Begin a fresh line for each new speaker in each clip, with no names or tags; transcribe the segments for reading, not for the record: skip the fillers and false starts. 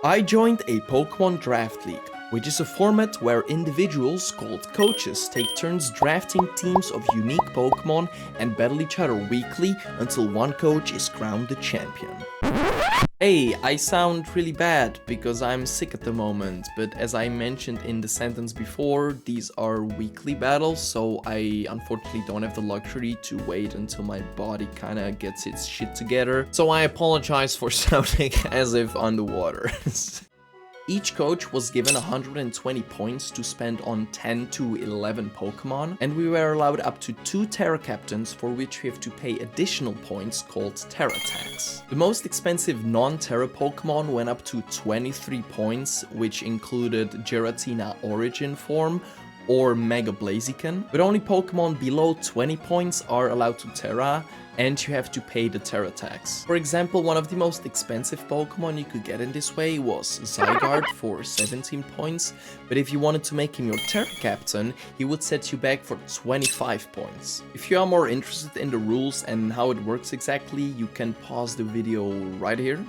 I joined a Pokemon Draft League, which is a format where individuals called coaches take turns drafting teams of unique Pokemon and battle each other weekly until one coach is crowned the champion. Hey, I sound really bad because I'm sick at the moment, but as I mentioned in the sentence before, these are weekly battles, so I unfortunately don't have the luxury to wait until my body kinda gets its shit together. So I apologize for sounding as if underwater. Each coach was given 120 points to spend on 10 to 11 Pokemon, and we were allowed up to 2 Terra Captains, for which we have to pay additional points called Terra Tax. The most expensive non-Terra Pokemon went up to 23 points, which included Giratina Origin Form or Mega Blaziken, but only Pokemon below 20 points are allowed to Terra, and you have to pay the Terra tax. For example, one of the most expensive Pokemon you could get in this way was Zygarde for 17 points, but if you wanted to make him your Terra Captain, he would set you back for 25 points. If you are more interested in the rules and how it works exactly, you can pause the video right here.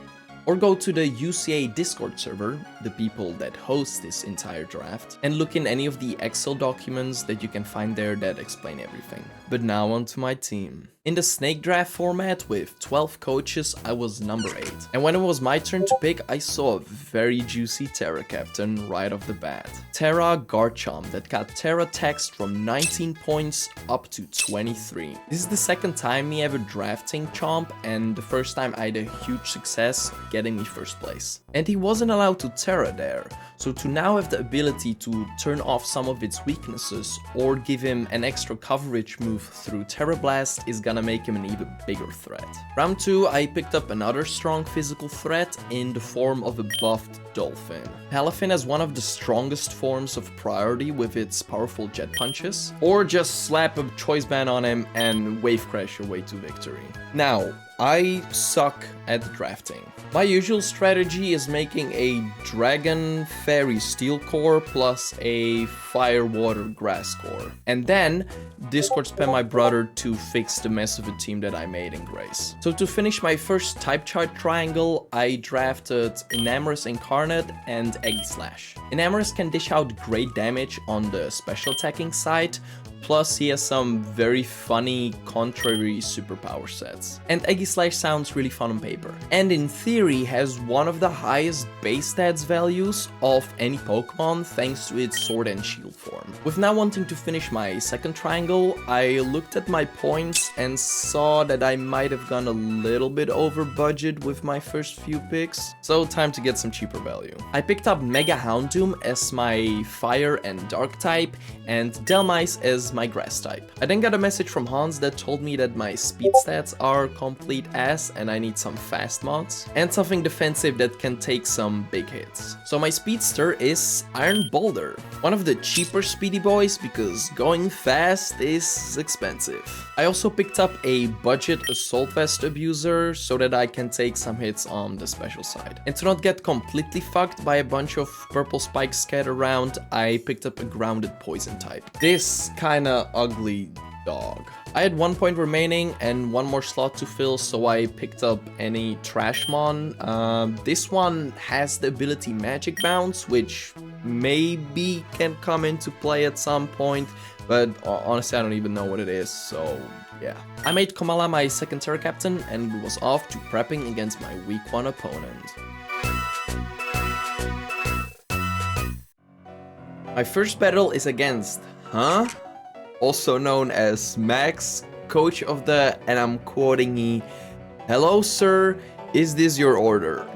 Or go to the UCA Discord server, the people that host this entire draft, and look in any of the Excel documents that you can find there that explain everything. But now onto my team. In the snake draft format with 12 coaches, I was number 8. And when it was my turn to pick, I saw a very juicy Terra Captain right off the bat. Terra Garchomp that got Terra taxed from 19 points up to 23. This is the second time me ever drafting Chomp, and the first time I had a huge success getting me first place. And he wasn't allowed to Terra there, so to now have the ability to turn off some of its weaknesses or give him an extra coverage move through Terra Blast is gonna make him an even bigger threat. Round 2, I picked up another strong physical threat in the form of a buffed Dolphin. Palafin has one of the strongest forms of priority with its powerful jet punches, or just slap a choice band on him and wave crash your way to victory. Now, I suck at drafting. My usual strategy is making a Dragon Fairy Steel core plus a Fire Water Grass core. And then Discord spam my brother to fix the mess of a team that I made in Grace. So to finish my first type chart triangle, I drafted Enamorous Incarnate and Aegislash. Enamorous can dish out great damage on the special attacking side, plus he has some very funny contrary superpower sets. And Aegislash sounds really fun on paper. And in theory has one of the highest base stats values of any Pokemon thanks to its Sword and Shield form. With now wanting to finish my second triangle, I looked at my points and saw that I might have gone a little bit over budget with my first few picks. So time to get some cheaper value. I picked up Mega Houndoom as my Fire and Dark type and Delmice as my Grass type. I then got a message from Hans that told me that my speed stats are complete ass and I need some fast mods and something defensive that can take some big hits. So my speedster is Iron Boulder, one of the cheaper speedy boys because going fast is expensive. I also picked up a budget Assault Vest abuser so that I can take some hits on the special side. And to not get completely fucked by a bunch of purple spikes scattered around, I picked up a grounded poison type. This kinda ugly dog. I had 1 point remaining and one more slot to fill, so I picked up any Trashmon. This one has the ability Magic Bounce, which maybe can come into play at some point, but honestly I don't even know what it is, so yeah. I made Komala my second Terra Captain and was off to prepping against my week 1 opponent. My first battle is against also known as Max, coach of the, and I'm quoting he, "Hello sir, is this your order?"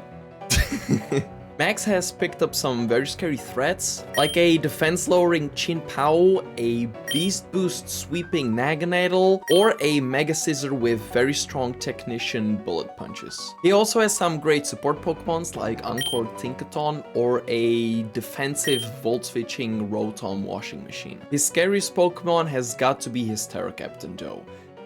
Max has picked up some very scary threats, like a defense-lowering Chin-Pao, a Beast Boost sweeping Naganadel, or a Mega Scissor with very strong Technician bullet punches. He also has some great support Pokemons like Ankorg Tinkaton or a defensive Volt-switching Rotom washing machine. His scariest Pokemon has got to be his Terra Captain though,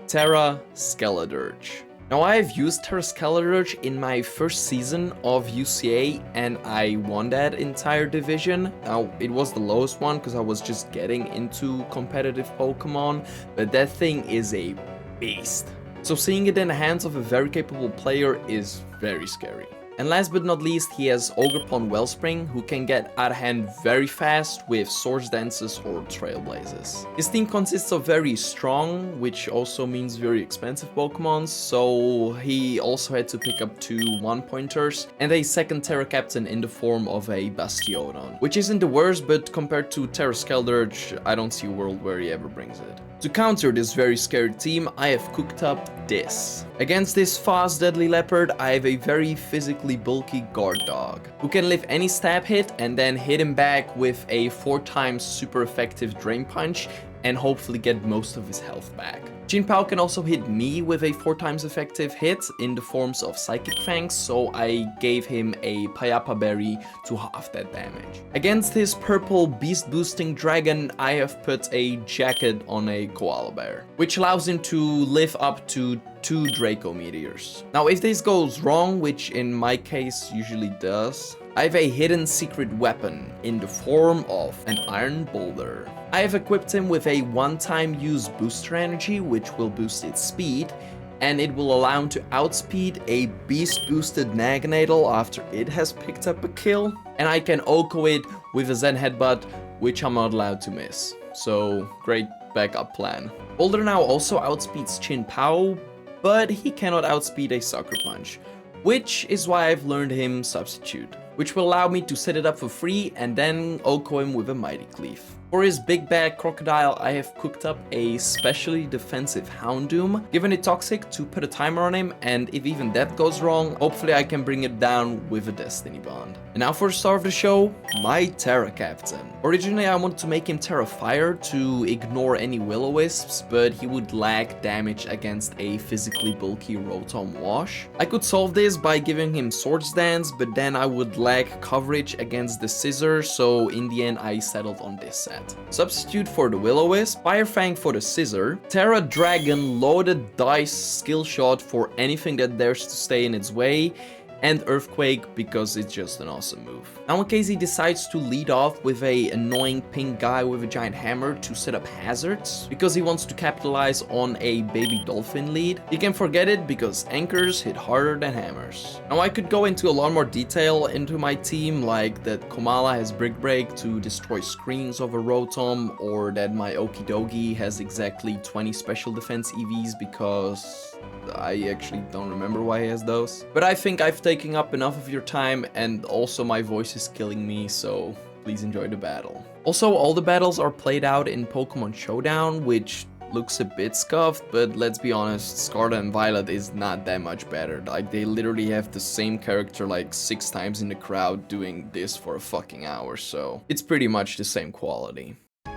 Terra Skeledirge. Now I have used Terra Skeledirge in my first season of UCA and I won that entire division. Now it was the lowest one because I was just getting into competitive Pokemon, but that thing is a beast. So seeing it in the hands of a very capable player is very scary. And last but not least, he has Ogerpon Wellspring, who can get out of hand very fast with Swords Dances or Trailblazes. His team consists of very strong, which also means very expensive Pokemon, so he also had to pick up 2 1-pointers and a second Terra Captain in the form of a Bastiodon, which isn't the worst, but compared to Terra Skeldurge, I don't see a world where he ever brings it. To counter this very scary team, I have cooked up this. Against this fast deadly leopard, I have a very physically bulky guard dog, who can live any stab hit and then hit him back with a 4 times super effective Drain Punch and hopefully get most of his health back. Chin-Pao can also hit me with a 4 times effective hit in the forms of Psychic Fangs, so I gave him a Payapa Berry to half that damage. Against his purple beast boosting dragon, I have put a jacket on a Koala Bear, which allows him to live up to 2 Draco Meteors. Now if this goes wrong, which in my case usually does, I have a hidden secret weapon in the form of an Iron Boulder. I have equipped him with a one-time use booster energy, which will boost its speed, and it will allow him to outspeed a beast boosted Naganadel after it has picked up a kill. And I can Oko it with a Zen Headbutt, which I'm not allowed to miss. So great backup plan. Boulder now also outspeeds Chin-Pao, but he cannot outspeed a Sucker Punch, which is why I've learned him Substitute, which will allow me to set it up for free and then Oko him with a Mighty Cleave. For his big bad crocodile, I have cooked up a specially defensive Houndoom, given it Toxic to put a timer on him, and if even that goes wrong, hopefully I can bring it down with a Destiny Bond. And now for the star of the show, my Terra Captain. Originally I wanted to make him Terra Fire to ignore any Will-O-Wisps, but he would lack damage against a physically bulky Rotom Wash. I could solve this by giving him Swords Dance, but then I would lack coverage against the Scissor, so in the end I settled on this set. Substitute for the Will-O-Wisp, Fire Fang for the Scissor, Terra Dragon Loaded Dice Skill Shot for anything that dares to stay in its way, and Earthquake because it's just an awesome move. Now in case he decides to lead off with a annoying pink guy with a giant hammer to set up hazards, because he wants to capitalize on a baby dolphin lead, he can forget it because anchors hit harder than hammers. Now I could go into a lot more detail into my team, like that Komala has Brick Break to destroy screens of a Rotom, or that my Okidogi has exactly 20 special defense EVs because I actually don't remember why he has those. But I think I've taken up enough of your time, and also my voice is killing me, so please enjoy the battle. Also, all the battles are played out in Pokemon Showdown, which looks a bit scuffed, but let's be honest, Scarlet and Violet is not that much better. Like, they literally have the same character like 6 times in the crowd doing this for a fucking hour, so it's pretty much the same quality.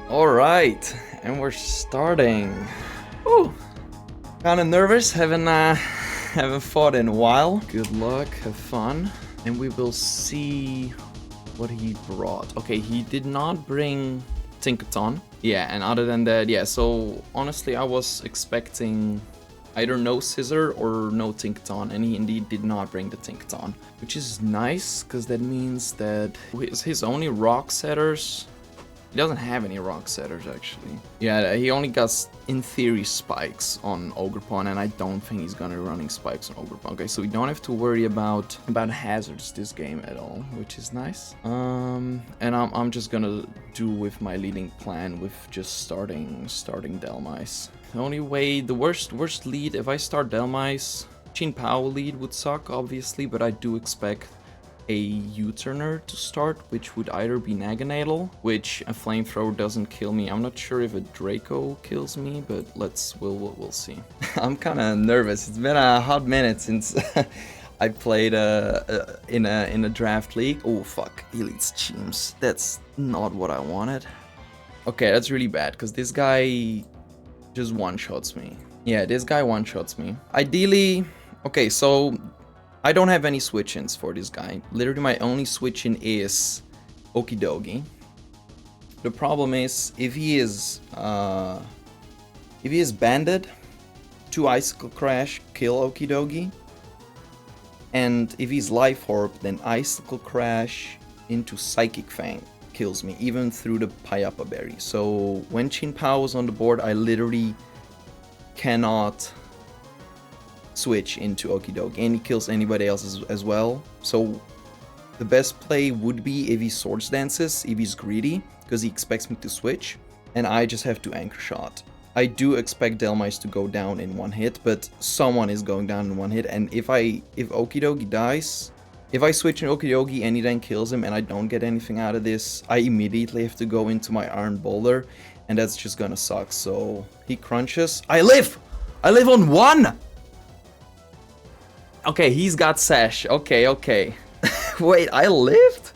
Alright, and we're starting. Woo! Kinda nervous, haven't fought in a while. Good luck, have fun. And we will see what he brought. Okay, he did not bring Tinkaton. Yeah, and other than that, yeah, so honestly I was expecting either no Scissor or no Tinkaton, and he indeed did not bring the Tinkaton. Which is nice, because that means that his only rock setters... He doesn't have any rock setters, actually. Yeah, he only got, in theory, spikes on Ogerpon, and I don't think he's gonna be running spikes on Ogerpon. Okay, so we don't have to worry about hazards this game at all, which is nice. And I'm just gonna do with my leading plan with just starting Delmice. The only way, the worst lead, if I start Delmice, Chin-Pao lead would suck, obviously, but I do expect a U-turner to start, which would either be Naganadel, which a flamethrower doesn't kill me. I'm not sure if a Draco kills me, but we'll see. I'm kind of nervous. It's been a hot minute since I played in a draft league. Oh fuck, Elite's Teams. That's not what I wanted. Okay, that's really bad because this guy just one-shots me. Yeah, this guy one-shots me. Ideally, okay, so I don't have any switch-ins for this guy. Literally my only switch-in is Okidogi. The problem is, if he is banded, 2 Icicle Crash kill Okidogi. And if he's Life Orb, then Icicle Crash into Psychic Fang kills me, even through the Payapa Berry. So when Chin-Pao was on the board, I literally cannot switch into Okidogi, and he kills anybody else as well. So the best play would be if he Swords Dances, if he's greedy, because he expects me to switch, and I just have to Anchor Shot. I do expect Dhelmise to go down in one hit, but someone is going down in one hit, and if Okidogi dies, if I switch in Okidogi and he then kills him and I don't get anything out of this, I immediately have to go into my Iron Boulder, and that's just gonna suck. So he crunches. I live! I live on 1! Okay, he's got Sash. Okay. Wait, I lived?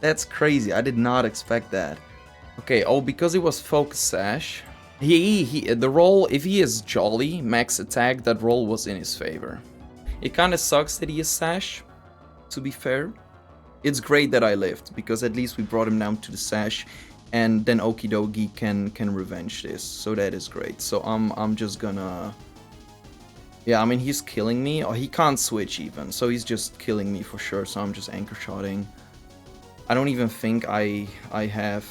That's crazy. I did not expect that. Okay, oh, because it was Focus Sash. The roll, if he is Jolly, max attack, that roll was in his favor. It kind of sucks that he is Sash, to be fair. It's great that I lived, because at least we brought him down to the Sash, and then Okidogi can revenge this, so that is great. So I'm just gonna... Yeah, I mean, he's killing me. Oh, he can't switch even, so he's just killing me for sure, so I'm just Anchor Shotting. I don't even think I have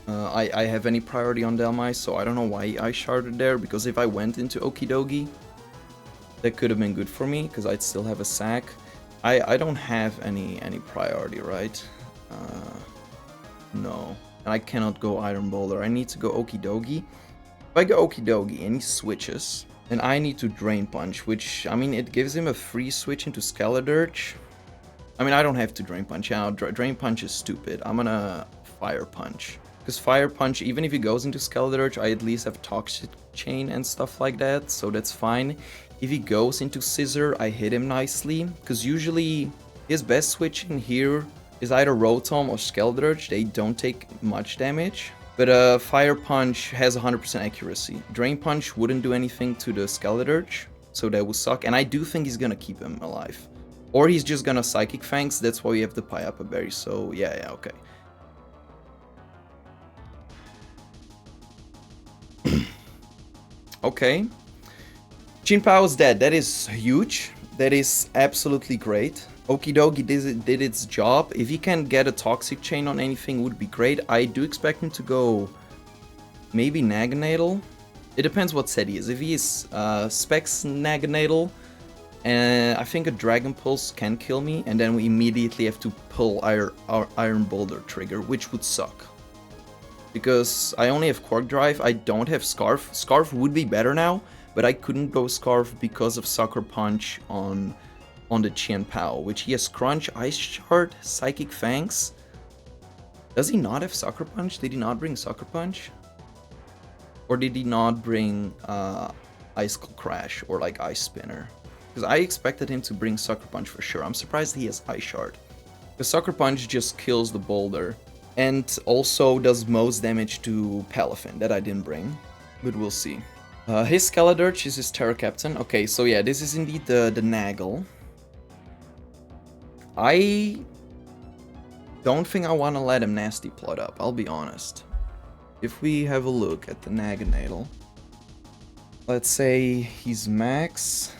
any priority on Dhelmise, so I don't know why I sharded there, because if I went into Okidogi, that could have been good for me, because I'd still have a sack. I don't have any priority, right? No. And I cannot go Iron Boulder. I need to go Okidogi. If I go Okidogi and he switches, then I need to Drain Punch, which, I mean, it gives him a free switch into Skeledirge. I mean, I don't have to Drain Punch. Yeah, Drain Punch is stupid. I'm gonna Fire Punch. Because Fire Punch, even if he goes into Skeledirge, I at least have Toxic Chain and stuff like that, so that's fine. If he goes into Scissor, I hit him nicely, because usually his best switch in here is either Rotom or Skeledirge. They don't take much damage, but Fire Punch has 100% accuracy. Drain Punch wouldn't do anything to the Skeledirge, so that would suck, and I do think he's gonna keep him alive. Or he's just gonna Psychic Fangs, that's why we have the Payapa Berry, so yeah, okay. Okay. Chinpao is dead. That is huge. That is absolutely great. Okidogi did its job. If he can get a Toxic Chain on anything, would be great. I do expect him to go maybe Naganadel. It depends what set he is. If he is Specs Naganadel, I think a Dragon Pulse can kill me, and then we immediately have to pull our Iron Boulder trigger, which would suck. Because I only have Quark Drive, I don't have Scarf. Scarf would be better now, but I couldn't go Scarf because of Sucker Punch on the Chien-Pao, which he has Crunch, Ice Shard, Psychic Fangs. Does he not have Sucker Punch? Did he not bring Sucker Punch? Or did he not bring Icicle Crash or like Ice Spinner? Because I expected him to bring Sucker Punch for sure. I'm surprised he has Ice Shard. The Sucker Punch just kills the boulder. And also does most damage to Palafin, that I didn't bring. But we'll see. His Skeledirge is his Terra Captain. Okay, so yeah, this is indeed the Nagel. I don't think I want to let him Nasty Plot up, I'll be honest. If we have a look at the Naganadel, let's say he's max.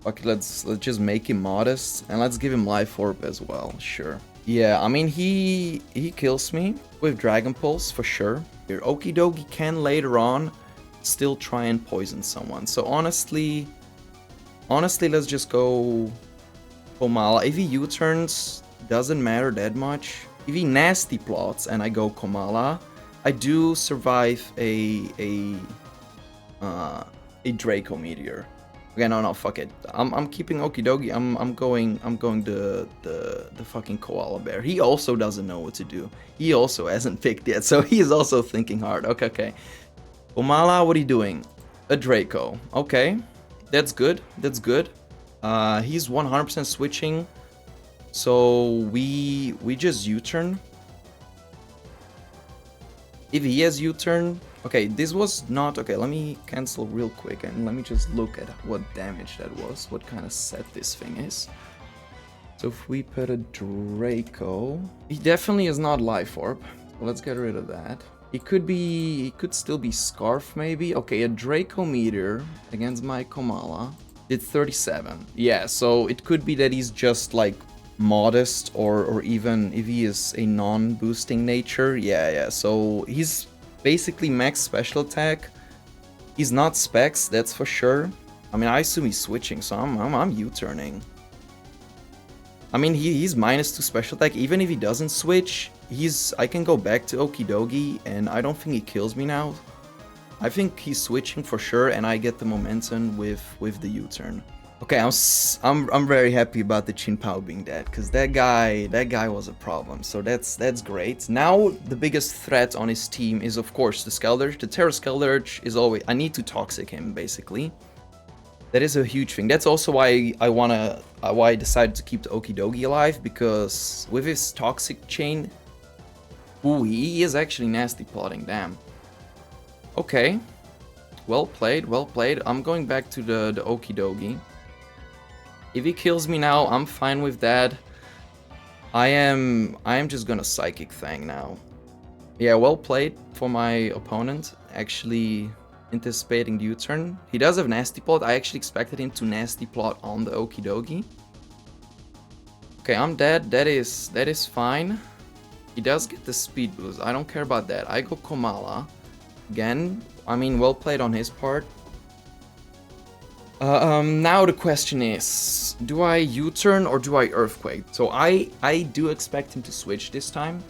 Okay, let's just make him modest, and let's give him Life Orb as well, sure. Yeah, I mean, he kills me with Dragon Pulse, for sure. Here, Okidogi can later on still try and poison someone. So honestly, let's just go Komala. If he U-turns, doesn't matter that much. If he Nasty Plots and I go Komala, I do survive a Draco Meteor. Okay, no, fuck it. I'm keeping Okidogi. I'm going the fucking Koala Bear. He also doesn't know what to do. He also hasn't picked yet, so he is also thinking hard. Okay. Komala, what are you doing? A Draco. Okay, that's good. He's 100% switching. So we just U-turn. If he has U-turn, okay, this was not, okay, let me cancel real quick and let me just look at what damage that was, what kind of set this thing is. So if we put a Draco, he definitely is not Life Orb, so let's get rid of that. He could still be Scarf maybe. Okay, a Draco Meteor against my Komala did 37. Yeah, so it could be that he's just like modest, or even if he is a non-boosting nature. Yeah, so he's basically max special attack. He's not Specs, that's for sure. I mean, I assume he's switching, so I'm U-turning. I mean, he's -2 special attack. Even if he doesn't switch, I can go back to Okidogi, and I don't think he kills me now. I think he's switching for sure, and I get the momentum with the U-turn. Okay, I'm very happy about the Chin Pao being dead, because that guy was a problem. So that's great. Now the biggest threat on his team is of course the Skeldurge. The Terra Skeldurge is always, I need to toxic him basically. That is a huge thing. That's also why I decided to keep the Okidogi alive, because with his toxic chain, ooh, he is actually nasty plotting. Damn. Okay, well played, well played. I'm going back to the Okidogi. If he kills me now, I'm fine with that. I am just gonna Psychic Fang now. Yeah, well played for my opponent. Actually anticipating the U-turn. He does have Nasty Plot. I actually expected him to Nasty Plot on the Okidogi. Okay, I'm dead. That is fine. He does get the speed boost. I don't care about that. I go Komala. Again, I mean, well played on his part. Now the question is, do I U-turn or do I Earthquake? So I do expect him to switch this time.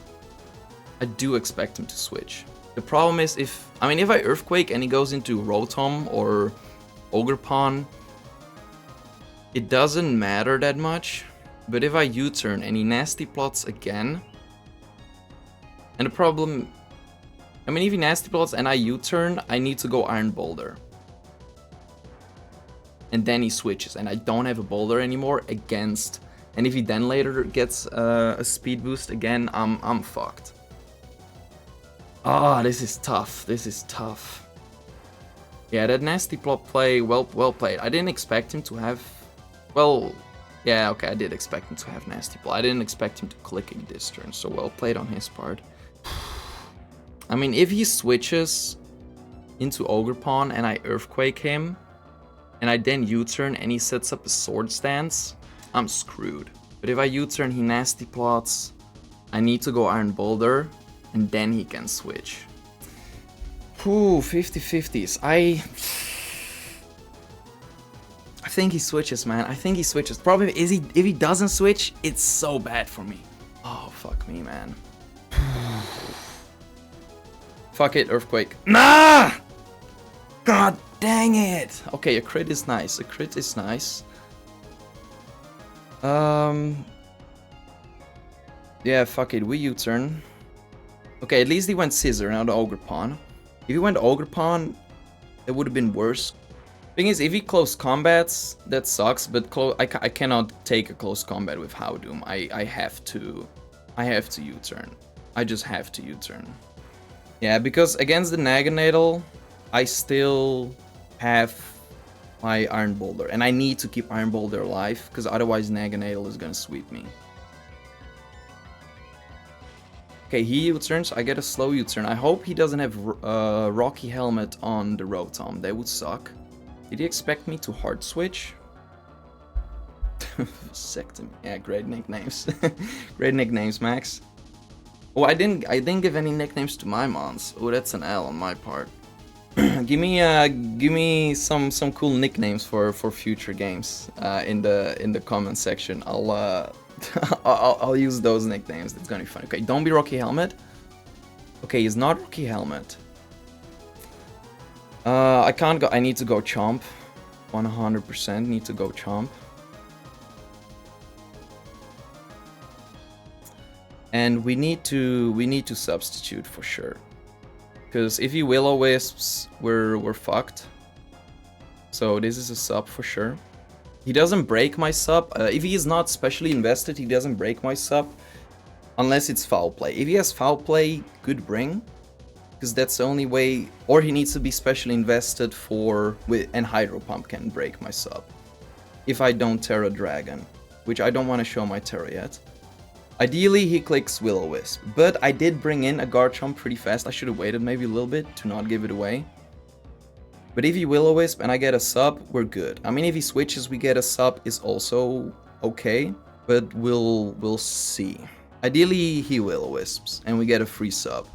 I do expect him to switch. The problem is if I Earthquake and he goes into Rotom or Ogerpon, it doesn't matter that much. But if I U-turn and he Nasty Plots again, and the problem, if he Nasty Plots and I U-turn, I need to go Iron Boulder. And then he switches, and I don't have a Boulder anymore against. And if he then later gets a speed boost again, I'm fucked. Ah, this is tough. This is tough. Yeah, that Nasty Plot play, well played. I didn't expect him to have. Well, yeah, okay, I did expect him to have Nasty Plot. I didn't expect him to click it this turn, so well played on his part. I mean, if he switches into Ogerpon and I Earthquake him, and I then U-turn and he sets up a Sword Stance, I'm screwed. But if I U-turn, he Nasty Plots, I need to go Iron Boulder, and then he can switch. Ooh, 50-50s. I think he switches, man. I think he switches. Problem is, if he doesn't switch, it's so bad for me. Oh, fuck me, man. Fuck it, Earthquake. Nah! God dang it! Okay, a crit is nice. A crit is nice. Yeah, fuck it. We U-turn. Okay, at least he went Scissor, now the Ogerpon. If he went Ogerpon, it would have been worse. Thing is, if he close combats, that sucks. But I cannot take a close combat with Howdoom. I have to U-turn. I just have to U-turn. Yeah, because against the Naganadel, I still have my Iron Boulder, and I need to keep Iron Boulder alive, because otherwise Naganadel is gonna sweep me. Okay, he U-turns, I get a slow U-turn. I hope he doesn't have Rocky Helmet on the Rotom, that would suck. Did he expect me to hard switch? Sectum. Yeah, great nicknames. Great nicknames, Max. Oh, I didn't give any nicknames to my mons. Oh, that's an L on my part. give me some cool nicknames for future games in the comment section. I'll use those nicknames. That's gonna be fun. Okay, don't be Rocky Helmet. Okay, he's not Rocky Helmet. I can't go. I need to go Chomp. 100% need to go Chomp. And we need to substitute for sure. Because if he Will-O-Wisps, we're fucked. So this is a sub for sure. He doesn't break my sub. If he is not specially invested, he doesn't break my sub. Unless it's Foul Play. If he has Foul Play, good bring. Because that's the only way. Or he needs to be specially invested and Hydro Pump can break my sub. If I don't Terra Dragon. Which I don't want to show my Terra yet. Ideally, he clicks Will-O-Wisp, but I did bring in a Garchomp pretty fast. I should have waited maybe a little bit to not give it away. But if he Will-O-Wisp and I get a sub, we're good. I mean, if he switches, we get a sub is also okay, but we'll see. Ideally, he Will-O-Wisps and we get a free sub.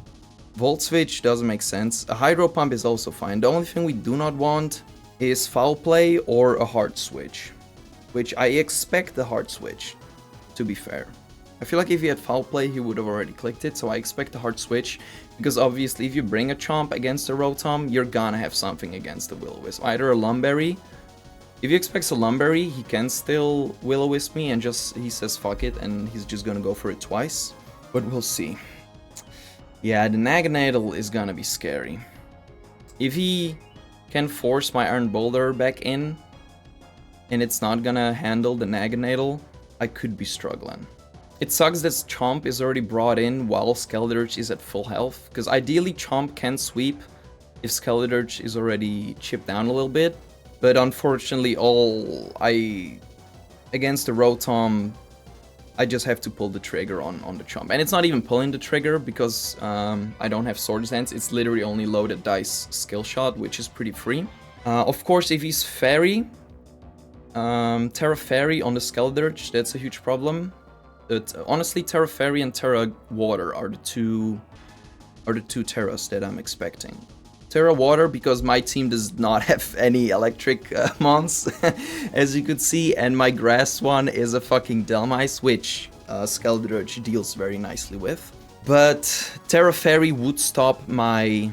Volt Switch doesn't make sense. A Hydro Pump is also fine. The only thing we do not want is foul play or a hard switch, which I expect the hard switch, to be fair. I feel like if he had foul play, he would have already clicked it, so I expect a hard switch, because obviously if you bring a Chomp against a Rotom, you're gonna have something against the Will-O-Wisp. Either a Lumberry. If he expects a Lumberry, he can still Will-O-Wisp me and he says fuck it, and he's just gonna go for it twice. But we'll see. Yeah, the Naganadel is gonna be scary. If he can force my Iron Boulder back in, and it's not gonna handle the Naganadel, I could be struggling. It sucks that Chomp is already brought in while Skeledirge is at full health, because ideally Chomp can sweep if Skeledirge is already chipped down a little bit, but unfortunately against the Rotom, I just have to pull the trigger on the Chomp. And it's not even pulling the trigger because I don't have Swords Dance, it's literally only loaded dice skill shot, which is pretty free. Of course, if he's Fairy, Terra Fairy on the Skeledirge, that's a huge problem. But honestly, Terra Fairy and Terra Water are the two Terras that I'm expecting. Terra Water because my team does not have any electric mons, as you could see, and my grass one is a fucking Delmice, which Skeledirge deals very nicely with. But Terra Fairy would stop my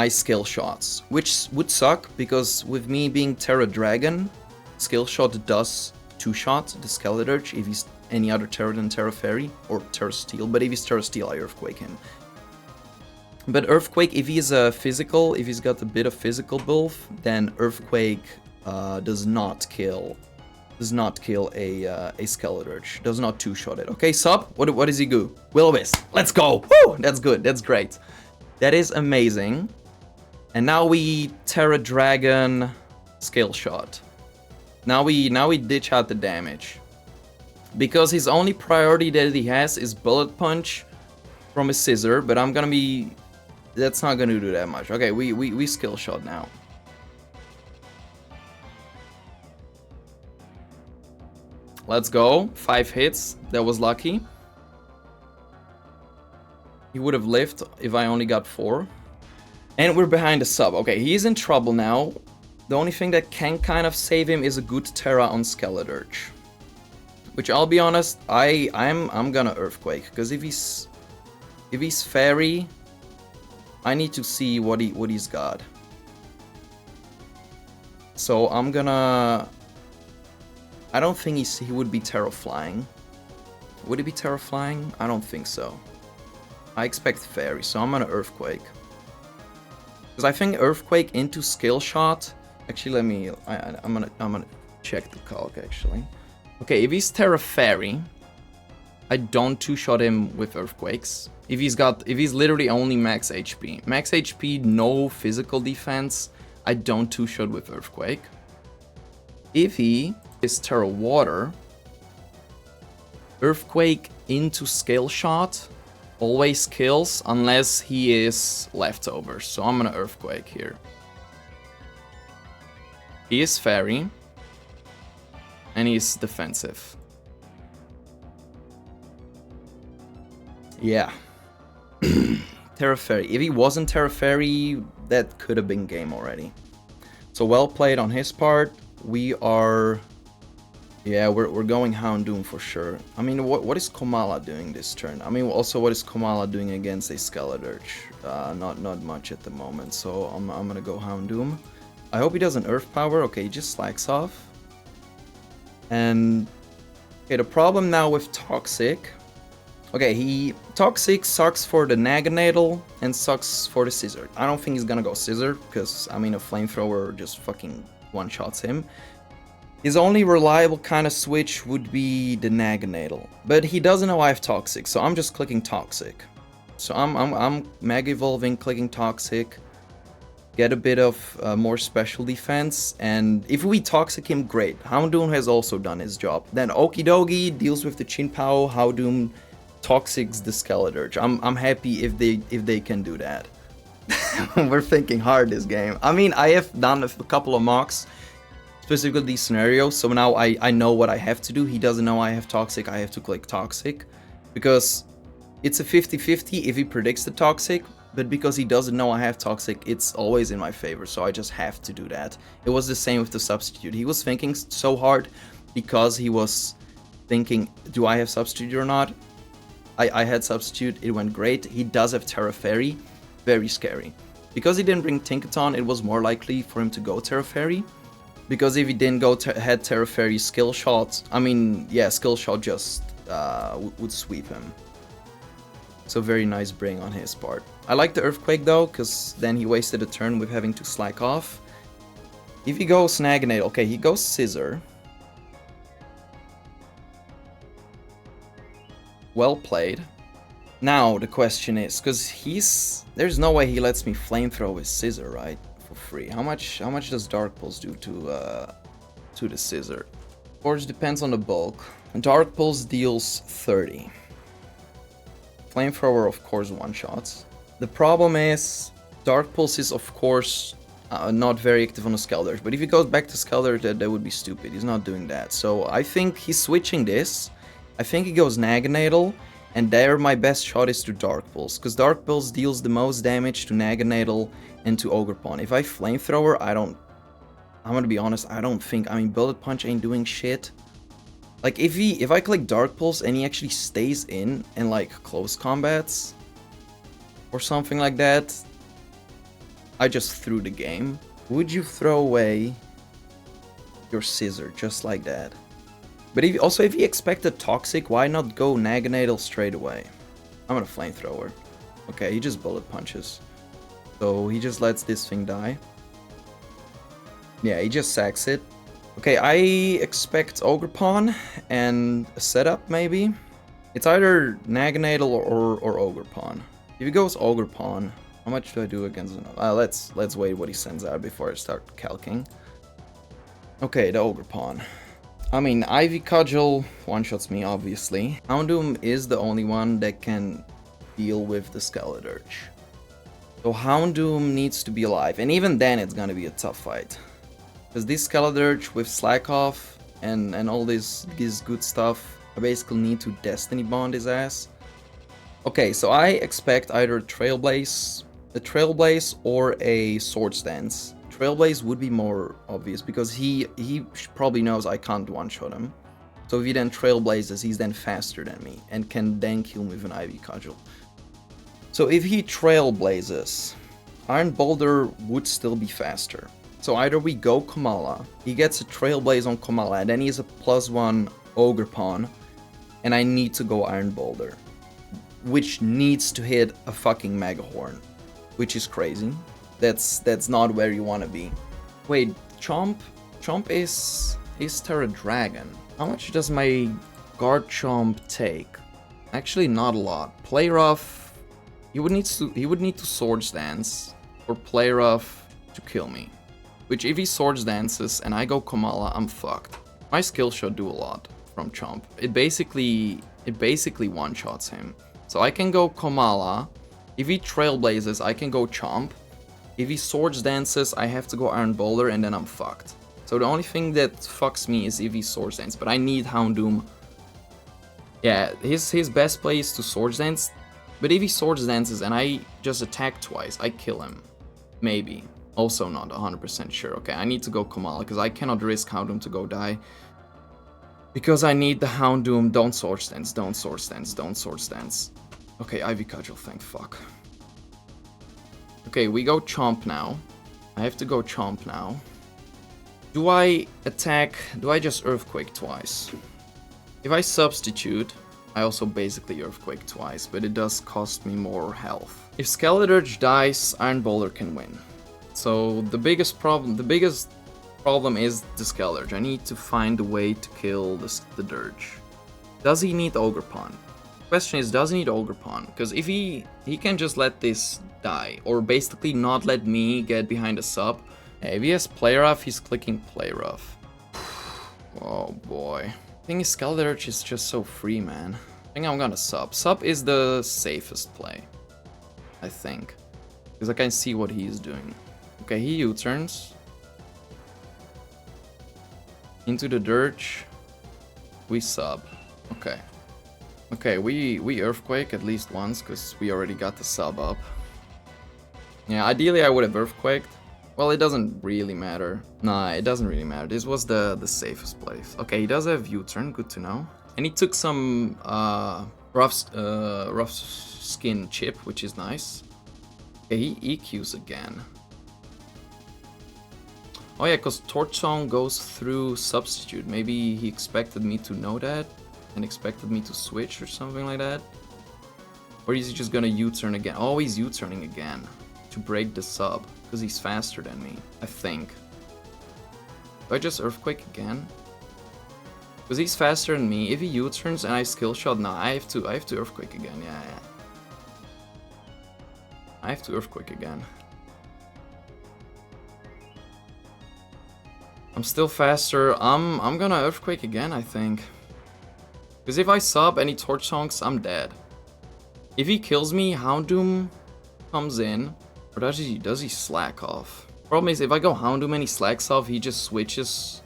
skill shots, which would suck because with me being Terra Dragon, skill shot does two-shot the Skeledirge if he's any other Terra than Terra Fairy or Terra Steel, but if he's Terra Steel, I Earthquake him. But Earthquake, if he's if he's got a bit of physical buff, then Earthquake does not kill a Skeledirge. Does not two-shot it. Okay, sub. What does he do? Will-O-Wisp. Let's go. Woo! That's good. That's great. That is amazing. And now we Terra Dragon skill shot. Now we ditch out the damage. Because his only priority that he has is Bullet Punch from a Scissor, but that's not gonna do that much. Okay, we skill shot now. Let's go. 5 hits. That was lucky. He would have lived if I only got 4. And we're behind the sub. Okay, he's in trouble now. The only thing that can kind of save him is a good Terra on Skeledirge. Which I'll be honest, I'm gonna Earthquake, because if he's Fairy, I need to see what he's got. So I'm gonna. I don't think he would be Terra Flying. Would he be Terra Flying? I don't think so. I expect Fairy, so I'm gonna Earthquake. Because I think Earthquake into Skill Shot. Actually, I'm gonna check the calc actually. Okay, if he's Terra Fairy, I don't two-shot him with Earthquakes. If he's literally only max HP. Max HP, no physical defense, I don't two-shot with Earthquake. If he is Terra Water, Earthquake into Scale Shot always kills unless he is Leftovers. So I'm gonna Earthquake here. He is Fairy. And he's defensive. Yeah. Terra Fairy. If he wasn't Terra Fairy, that could have been game already. So well played on his part. We are... Yeah, we're going Houndoom for sure. I mean, what is Komala doing this turn? I mean, also what is Komala doing against a Skeledirge? Not much at the moment. So I'm gonna go Houndoom. I hope he doesn't Earth Power. Okay, he just slacks off. And okay, the problem now with Toxic. Okay, Toxic sucks for the Naganadel and sucks for the Scissor. I don't think he's gonna go Scissor because I mean a Flamethrower just fucking one-shots him. His only reliable kind of switch would be the Naganadel, but he doesn't know I have Toxic, so I'm just clicking Toxic. So I'm Mega Evolving, clicking Toxic. Get a bit of more special defense, and if we Toxic him, great. Houndoom has also done his job. Then Okidogi deals with the Chin-Pao, Houndoom Toxics the Skeledirge. I'm happy if they can do that. We're thinking hard this game. I mean, I have done a couple of mocks, specifically these scenarios, so now I know what I have to do. He doesn't know I have Toxic, I have to click Toxic. Because it's a 50-50 if he predicts the Toxic. but because he doesn't know I have Toxic, it's always in my favor, so I just have to do that. It was the same with the Substitute. He was thinking so hard because he was thinking, do I have Substitute or not? I had Substitute, it went great. He does have Terra Fairy, very scary. Because he didn't bring Tinkaton, it was more likely for him to go Terra Fairy. Because if he didn't go had Terra Fairy, Skill Shot, I mean, yeah, Skill Shot just would sweep him. So very nice bring on his part. I like the Earthquake though, because then he wasted a turn with having to slack off. If he goes Snaginate, okay, he goes Scissor. Well played. Now the question is, because there's no way he lets me Flamethrower with Scissor, right? For free. How much does Dark Pulse do to the Scissor? Of course, depends on the bulk. Dark Pulse deals 30. Flamethrower, of course, one-shots. The problem is, Dark Pulse is, of course, not very active on the Skeldurge. But if he goes back to Skeldurge, that would be stupid. He's not doing that. So I think he's switching this. I think he goes Naganadel. And there my best shot is to Dark Pulse. Because Dark Pulse deals the most damage to Naganadel and to Ogerpon. If I Flamethrower, I'm gonna be honest, I don't think... I mean, Bullet Punch ain't doing shit. Like, if I click Dark Pulse and he actually stays in like, close combats... or something like that... I just threw the game. Would you throw away your Scissor just like that? But if he expected Toxic, why not go Naganadel straight away? I'm gonna Flamethrower. Okay, he just Bullet Punches. So he just lets this thing die. Yeah, he just sacks it. Okay, I expect Ogerpon and a setup maybe. It's either Naganadel or Ogerpon. If he goes Ogerpon, how much do I do against him? Let's wait what he sends out before I start calcing. Okay, the Ogerpon. I mean, Ivy Cudgel one-shots me, obviously. Houndoom is the only one that can deal with the Skeldurge. So Houndoom needs to be alive, and even then it's gonna be a tough fight. Because this Skeldurge with Slack Off and all this good stuff, I basically need to Destiny Bond his ass. Okay, so I expect either a Trailblaze or a Swords Dance. Trailblaze would be more obvious because he probably knows I can't one-shot him. So if he then Trailblazes, he's then faster than me and can then kill me with an Ivy Cudgel. So if he Trailblazes, Iron Boulder would still be faster. So either we go Komala, he gets a Trailblaze on Komala, and then he has a +1 Ogerpon, and I need to go Iron Boulder, which needs to hit a fucking Megahorn, which is crazy. That's not where you want to be. Wait, Chomp is Terra Dragon. How much does my Garchomp take? Actually, not a lot. Play Rough. He would need to Swords Dance or Play Rough to kill me. Which if he Swords Dances and I go Komala, I'm fucked. My skill shot do a lot from Chomp. It basically one-shots him. So I can go Komala. If he Trailblazes, I can go Chomp. If he Swords Dances, I have to go Iron Boulder and then I'm fucked. So the only thing that fucks me is if he Swords Dance, but I need Houndoom. Yeah, his best play is to Swords Dance, but if he Swords Dances and I just attack twice, I kill him. Maybe. Also not 100% sure. Okay, I need to go Komala, because I cannot risk Houndoom to go die. Because I need the Houndoom. Don't Swords Dance, don't Swords Dance, don't Swords Dance. Okay, Ivy Cudgel, thank fuck. Okay, we go Chomp now. I have to go Chomp now. Do I attack? Do I just Earthquake twice? If I substitute, I also basically Earthquake twice, but it does cost me more health. If Skeldurge dies, Iron Boulder can win. So the biggest problem is the Skeldurge. I need to find a way to kill the Dirge. Does he need Ogerpon? Question is, does he need Ogerpon? Because if he can just let this die, or basically not let me get behind a sub. If he has Play Rough, he's clicking Play Rough. Oh boy. I think Skeldurge is just so free, man. I think I'm gonna sub. Sub is the safest play, I think. Because I can see what he's doing. Okay, he U-turns. Into the Dirge. We sub. Okay. Okay, we Earthquake at least once, because we already got the sub up. Yeah, ideally I would have Earthquaked. Well, it doesn't really matter. Nah, it doesn't really matter. This was the safest place. Okay, he does have U-turn, good to know. And he took some rough skin chip, which is nice. Okay, he EQs again. Oh yeah, because Torch Song goes through Substitute. Maybe he expected me to know that and expected me to switch or something like that. Or is he just gonna U-turn again? Oh, he's U-turning again to break the sub because he's faster than me, I think. Do I just Earthquake again? Because he's faster than me. If he U-turns and I skill shot, nah, I have to Earthquake again. Yeah. I have to Earthquake again. I'm still faster. I'm gonna Earthquake again, I think. Because if I sub any Torch Songs, I'm dead. If he kills me, Houndoom comes in. Or does he slack off? Problem is, if I go Houndoom and he slacks off, he just switches.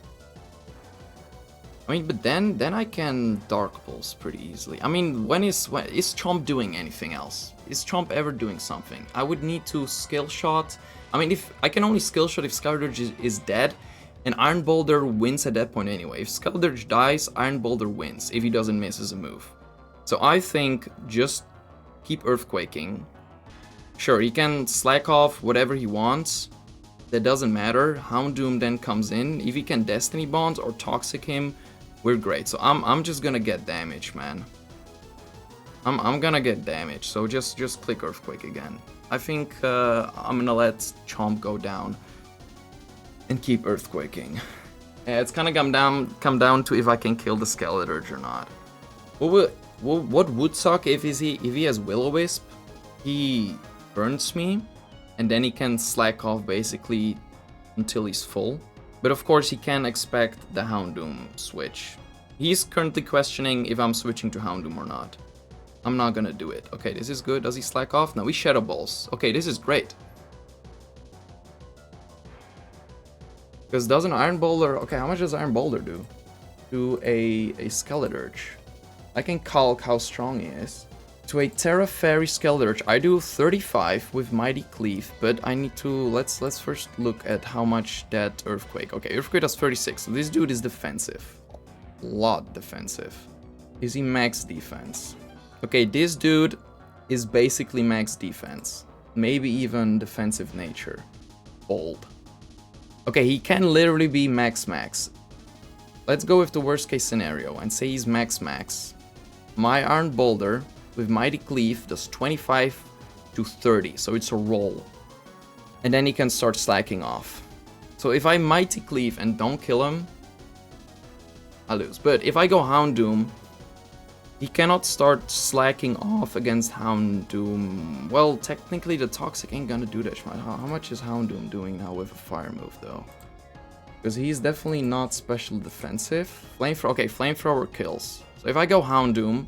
I mean, but then I can Dark Pulse pretty easily. I mean, is Chomp doing anything else? Is Chomp ever doing something? I would need to skill shot. I mean, if I can only skill shot if Skylarge is dead, and Iron Boulder wins at that point anyway. If Skylarge dies, Iron Boulder wins if he doesn't miss as a move. So I think just keep Earthquaking. Sure, he can slack off whatever he wants. That doesn't matter. Houndoom then comes in. If he can Destiny Bond or Toxic him, we're great. So I'm just gonna get damage, man. I'm gonna get damage. So just click Earthquake again. I think I'm gonna let Chomp go down and keep Earthquaking. Yeah, it's gonna come down to if I can kill the Skeleturge or not. What would suck if he has Will-O-Wisp? He burns me, and then he can slack off basically until he's full. But of course he can expect the Houndoom switch. He's currently questioning if I'm switching to Houndoom or not. I'm not gonna do it. Okay, this is good. Does he slack off? No, he Shadow Balls. Okay, this is great. Because doesn't Iron Boulder... Okay, how much does Iron Boulder do? To a Skeleturge. I can calc how strong he is. To a Terra Fairy Skeleturge, I do 35 with Mighty Cleave, but I need to... Let's first look at how much that Earthquake... Okay, Earthquake does 36, so this dude is defensive. A lot defensive. Is he max defense? Okay, this dude is basically max defense. Maybe even defensive nature. Bold. Okay, he can literally be max. Let's go with the worst case scenario and say he's max. My Iron Boulder with Mighty Cleave does 25 to 30, so it's a roll. And then he can start slacking off. So if I Mighty Cleave and don't kill him, I lose. But if I go Houndoom, he cannot start slacking off against Houndoom. Well, technically the Toxic ain't gonna do that. How much is Houndoom doing now with a fire move though? Because he's definitely not special defensive. Flamethrower, okay, Flamethrower kills. So if I go Houndoom,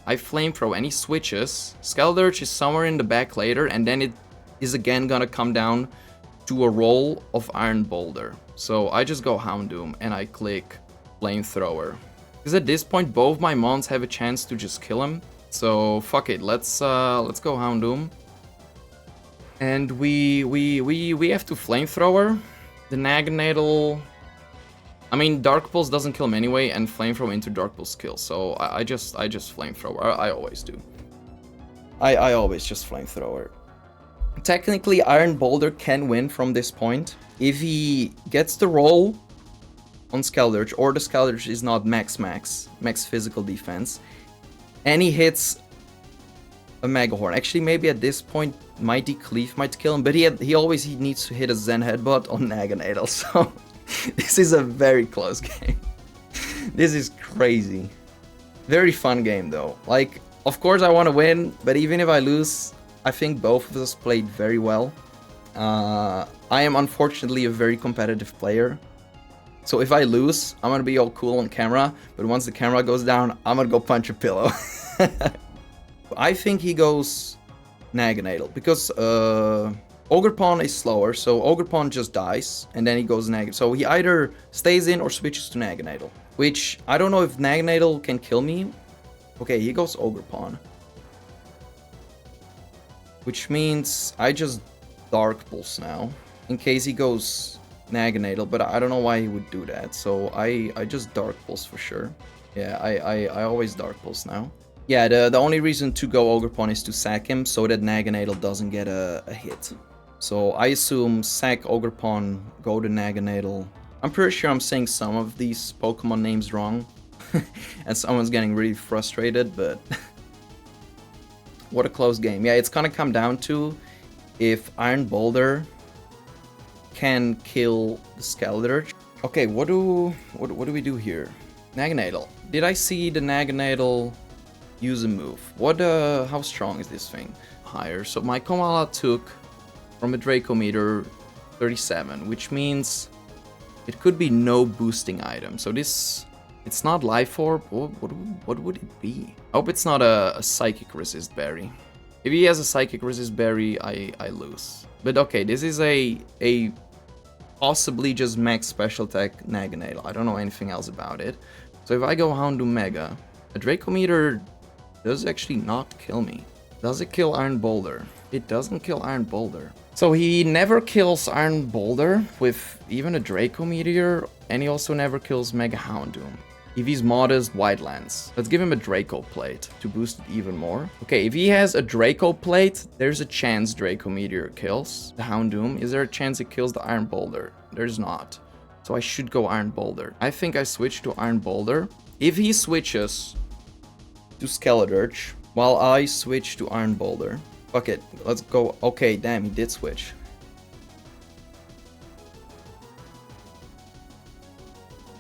I Flamethrow and he switches. Skeleturge is somewhere in the back later, and then it is again gonna come down to a roll of Iron Boulder. So I just go Houndoom and I click Flamethrower. Because at this point, both my mons have a chance to just kill him. So fuck it, let's go Houndoom. And we have to Flamethrower. The Naganadel... I mean, Dark Pulse doesn't kill him anyway, and Flamethrower into Dark Pulse kills. So I just Flamethrower. I always do. I always just Flamethrower. Technically, Iron Boulder can win from this point. If he gets the roll on Skeleturge, or the Skeleturge is not max physical defense, and he hits a Mega Horn. Actually, maybe at this point, Mighty Cleave might kill him, but he always needs to hit a Zen Headbutt on Naganadel, so this is a very close game. This is crazy. Very fun game though. Like, of course I want to win, but even if I lose, I think both of us played very well. I am unfortunately a very competitive player. So if I lose, I'm gonna be all cool on camera, but once the camera goes down, I'm gonna go punch a pillow. I think he goes Naganadel, because Ogerpon is slower, so Ogerpon just dies, and then he goes Naganadel. So he either stays in or switches to Naganadel, which I don't know if Naganadel can kill me. Okay, he goes Ogerpon. Which means I just Dark Pulse now, in case he goes Naganadel, but I don't know why he would do that, so I just Dark Pulse for sure. Yeah, I always Dark Pulse now. Yeah, the only reason to go Ogerpon is to sack him, so that Naganadel doesn't get a hit. So I assume sack Ogerpon, go to Naganadel. I'm pretty sure I'm saying some of these Pokemon names wrong, and someone's getting really frustrated, but what a close game. Yeah, it's gonna come down to if Iron Boulder can kill the Skeletor. Okay, what do we do here? Naganadel. Did I see the Naganadel use a move? How strong is this thing? Higher. So my Komala took from a Draco meter 37, which means it could be no boosting item. So this, it's not Life Orb. What would it be? I hope it's not a Psychic Resist Berry. If he has a Psychic Resist Berry, I lose. But okay, this is a possibly just max special attack Naganadel. I don't know anything else about it. So if I go Houndoom Mega, a Draco meter does actually not kill me. Does it kill Iron Boulder? It doesn't kill Iron Boulder. So he never kills Iron Boulder with even a Draco Meteor, and he also never kills Mega Houndoom. If he's modest, Wildlands. Let's give him a Draco Plate to boost it even more. Okay, if he has a Draco Plate, there's a chance Draco Meteor kills the Houndoom. Is there a chance it kills the Iron Boulder? There's not. So I should go Iron Boulder. I think I switch to Iron Boulder. If he switches to Skeletor, while I switch to Iron Boulder. Fuck it, let's go. Okay, damn, he did switch.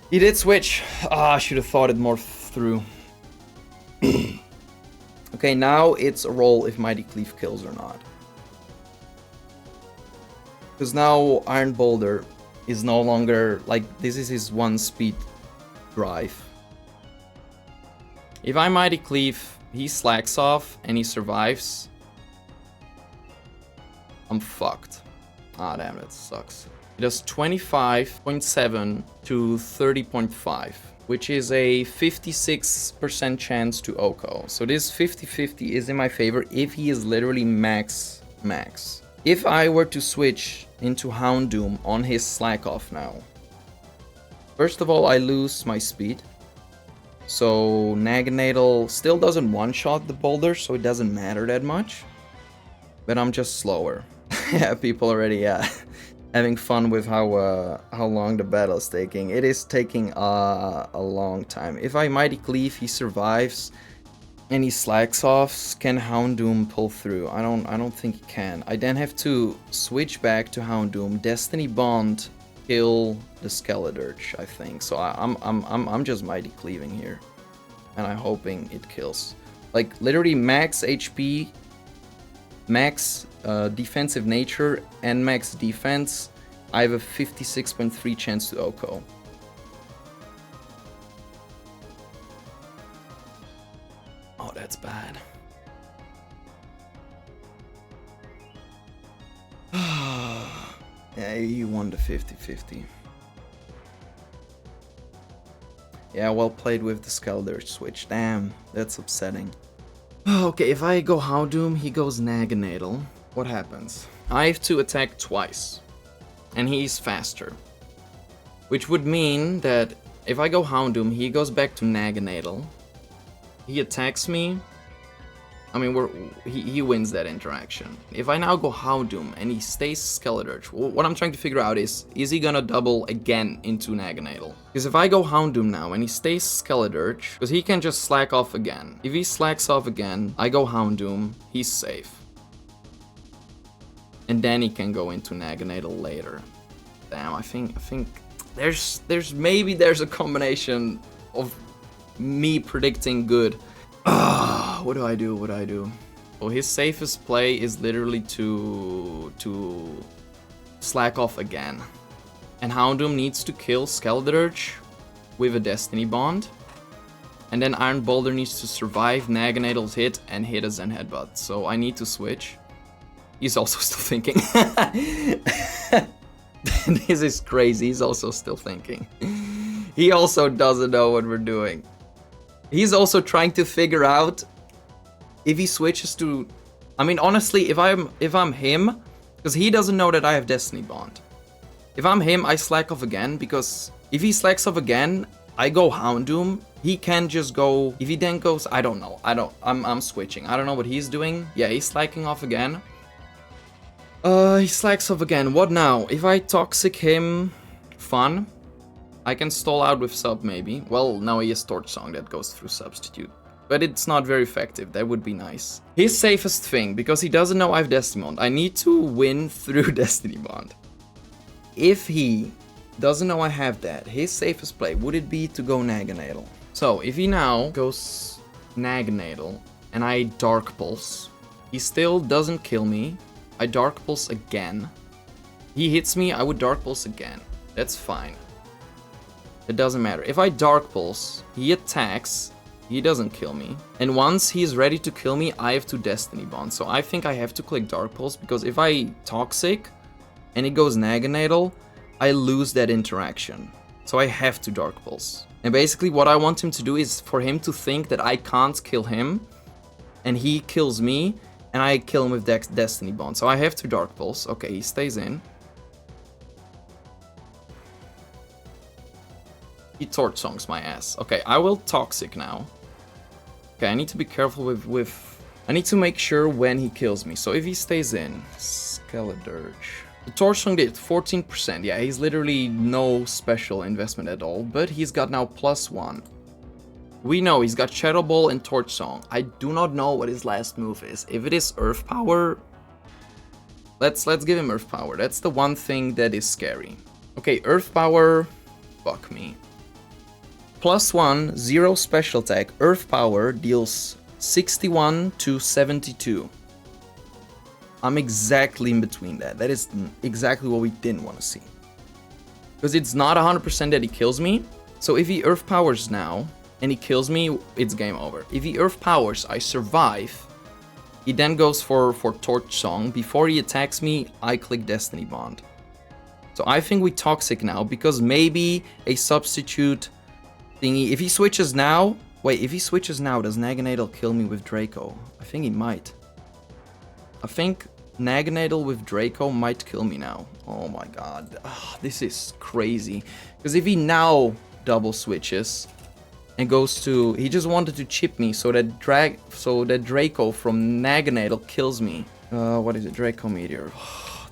He did switch. Ah, I should have thought it more through. Okay, now it's a roll if Mighty Cleave kills or not. Because now Iron Boulder is no longer, like, this is his one speed drive. If I Mighty Cleave, he slacks off and he survives, I'm fucked. Ah, damn, that sucks. It does 25.7 to 30.5, which is a 56% chance to OHKO. So this 50-50 is in my favor if he is literally max. If I were to switch into Houndoom on his slack off now, first of all, I lose my speed. So Naganadel still doesn't one-shot the boulder, so it doesn't matter that much. But I'm just slower. Yeah, people already having fun with how long the battle is taking. It is taking a long time. If I Mighty Cleave, he survives, and he slacks off. Can Houndoom pull through? I don't think he can. I then have to switch back to Houndoom. Destiny Bond, kill the Skeletor, I think. So I'm just Mighty Cleaving here, and I'm hoping it kills. Like literally max HP, max defensive nature, and max defense. I have a 56.3 chance to OHKO. Oh, that's bad. Yeah, you won the 50-50. Yeah, well played with the Skeletor switch. Damn, that's upsetting. Okay, if I go Houndoom, he goes Naganadel. What happens? I have to attack twice, and he's faster. Which would mean that if I go Houndoom, he goes back to Naganadel. He attacks me. I mean, he wins that interaction. If I now go Houndoom and he stays Skeletor, what I'm trying to figure out is he gonna double again into Naganadel? Because if I go Houndoom now and he stays Skeletor, because he can just slack off again. If he slacks off again, I go Houndoom, he's safe. And then he can go into Naganadel later. Damn, I think maybe there's a combination of me predicting good. What do I do? Well, his safest play is literally to slack off again. And Houndoom needs to kill Skeletor with a Destiny Bond. And then Iron Boulder needs to survive Naganadel's hit and hit a Zen Headbutt. So I need to switch. He's also still thinking. This is crazy. He's also still thinking. He also doesn't know what we're doing. He's also trying to figure out if he switches to... I mean, honestly, if I'm him, Because he doesn't know that I have Destiny Bond. If I'm him, I slack off again, because if he slacks off again, I go Houndoom. He can just go, if he then goes, I don't know. I'm switching. I don't know what he's doing. Yeah, he's slacking off again. He slacks off again. What now? If I toxic him, fun. I can stall out with sub maybe. Well, now he has Torch Song that goes through substitute. But it's not very effective. That would be nice. His safest thing, because he doesn't know I have Destiny Bond. I need to win through Destiny Bond. If he doesn't know I have that, his safest play, would it be to go Naganadel? So, if he now goes Naganadel, and I Dark Pulse, he still doesn't kill me. I Dark Pulse again. He hits me, I would Dark Pulse again. That's fine. It doesn't matter. If I Dark Pulse, he attacks, he doesn't kill me. And once he's ready to kill me, I have to Destiny Bond. So I think I have to click Dark Pulse, because if I Toxic, and it goes Naganadel, I lose that interaction. So I have to Dark Pulse. And basically what I want him to do is for him to think that I can't kill him, and he kills me, and I kill him with Destiny Bond. So I have to Dark Pulse. Okay, he stays in. He Torch Songs my ass. Okay, I will Toxic now. Okay, I need to be careful with... I need to make sure when he kills me. So if he stays in... Skeledirge. The Torch Song did 14%. Yeah, he's literally no special investment at all. But he's got now +1. We know he's got Shadow Ball and Torch Song. I do not know what his last move is. If it is Earth Power... Let's give him Earth Power. That's the one thing that is scary. Okay, Earth Power... Fuck me. +1, 0 special attack. Earth Power deals 61 to 72. I'm exactly in between that. That is exactly what we didn't want to see. Because it's not 100% that he kills me. So if he Earth Powers now, and he kills me, it's game over. If he Earth Powers, I survive. He then goes for Torch Song. Before he attacks me, I click Destiny Bond. So I think we Toxic now, because maybe a substitute thingy. If he switches now... Wait, if he switches now, does Naganadel kill me with Draco? I think he might. I think Naganadel with Draco might kill me now. Oh my god. This is crazy. Because if he now double switches and goes to... He just wanted to chip me so that Draco from Naganadel kills me. What is it? Draco Meteor.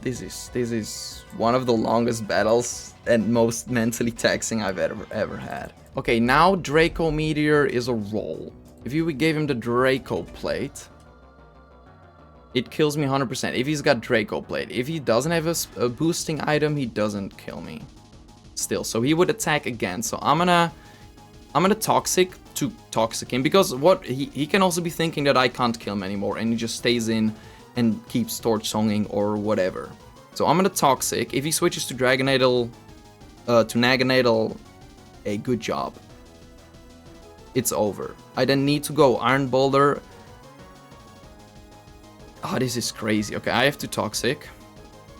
This is one of the longest battles and most mentally taxing I've ever had. Okay, now Draco Meteor is a roll. If we gave him the Draco Plate, it kills me 100%. If he's got Draco Plate. If he doesn't have a boosting item, he doesn't kill me. Still, so he would attack again. So I'm gonna Toxic to Toxic him, because what he can also be thinking that I can't kill him anymore, and he just stays in and keeps Torch Songing or whatever. So I'm gonna Toxic. If he switches to Naganadel, a good job. It's over. I then need to go Iron Boulder. Oh, this is crazy. Okay, I have to Toxic.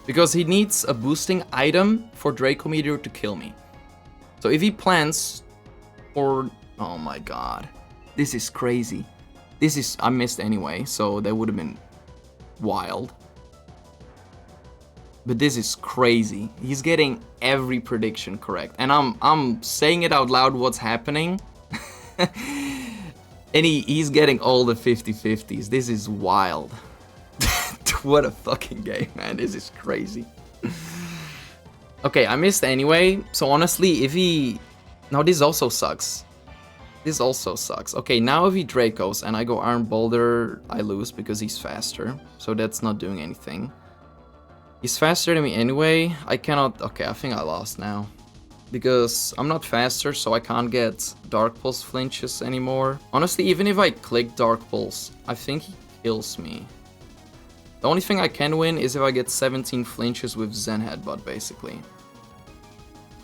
Because he needs a boosting item for Draco Meteor to kill me. So if he plans for... Oh my god. This is crazy. I missed anyway, so that would have been wild. But this is crazy. He's getting every prediction correct. And I'm saying it out loud what's happening. And he's getting all the 50-50s. This is wild. What a fucking game, man. This is crazy. Okay, I missed anyway. So honestly, if he... Now this also sucks. This also sucks. Okay, now if he Dracos and I go Iron Boulder, I lose because he's faster. So that's not doing anything. He's faster than me anyway. I cannot... Okay, I think I lost now. Because I'm not faster, so I can't get Dark Pulse flinches anymore. Honestly, even if I click Dark Pulse, I think he kills me. The only thing I can win is if I get 17 flinches with Zen Headbutt, basically.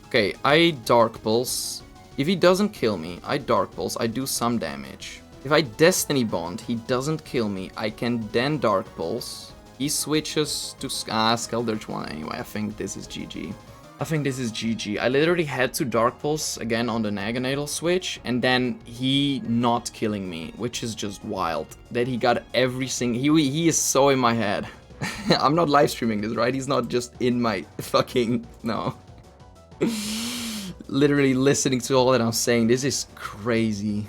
Okay, I Dark Pulse. If he doesn't kill me, I Dark Pulse. I do some damage. If I Destiny Bond, he doesn't kill me. I can then Dark Pulse. He switches to Skeledirge 1 anyway. I think this is GG. I think this is GG. I literally had to Dark Pulse again on the Naganadel switch, and then he not killing me, which is just wild. That he got every single... He is so in my head. I'm not live streaming this, right? He's not just in my fucking... No. Literally listening to all that I'm saying. This is crazy.